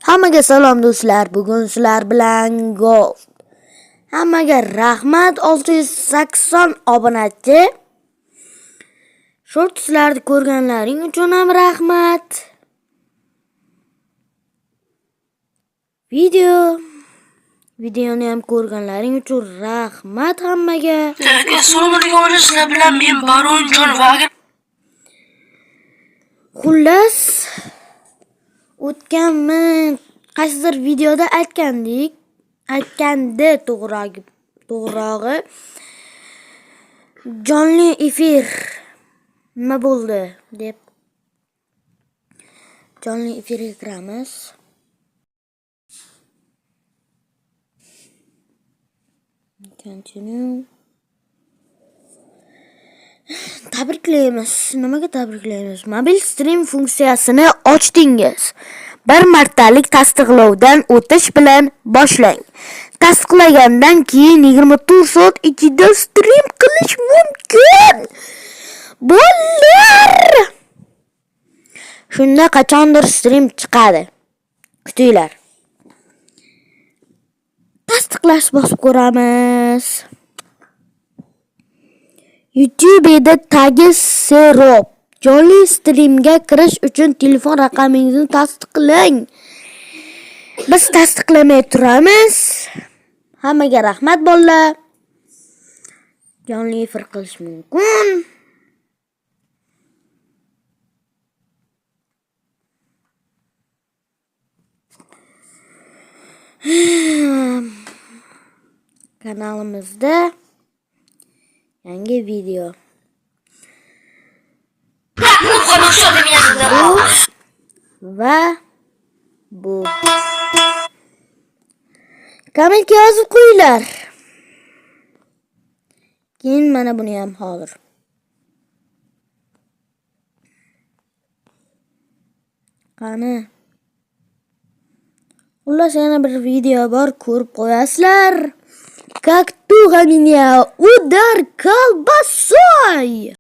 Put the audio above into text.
Hammaga salom do'stlar. Bugun sizlar bilan golf. Hammaga rahmat. 680 obunachi. Shortslarni ko'rganlaring uchun ham rahmat. Videoni ham ko'rganlaring uchun rahmat hammaga. Assalomu alaykum, sizlar bilan men Baronjon va Xullas, o'tganmi qaysidir videoda aytgandi to'g'rog'i jonli efir nima bo'ldi deb jonli efirga kiramiz. Continue. Tabriklaymiz. Nimaga tabriklaymiz? Mobil stream funksiyasini ochdingiz. Bir martalik tasdiqlovdan o'tish bilan boshlang. Tasdiqlagandan keyin 24 soat ichida stream qilish mumkin. Bolalar! Shunda qachondir stream chiqadi. Kutinglar. Tasdiqlash bosib ko'ramiz. YouTube'da tagi Serop. Jonli streamga kirish uchun telefon raqamingizni tasdiqlang. Biz tasdiqlamay turamiz. Hammaga rahmat bolalar. Jonli efir qilish mumkin. Kanalimizda yangi video. Bu. Kommentga yozib qo'yinglar. Keyin mana buni ham hozir. Qani. Xullas yana bir video bor, ko'rib qo'yasizlar. Как туго меня удар колбасой!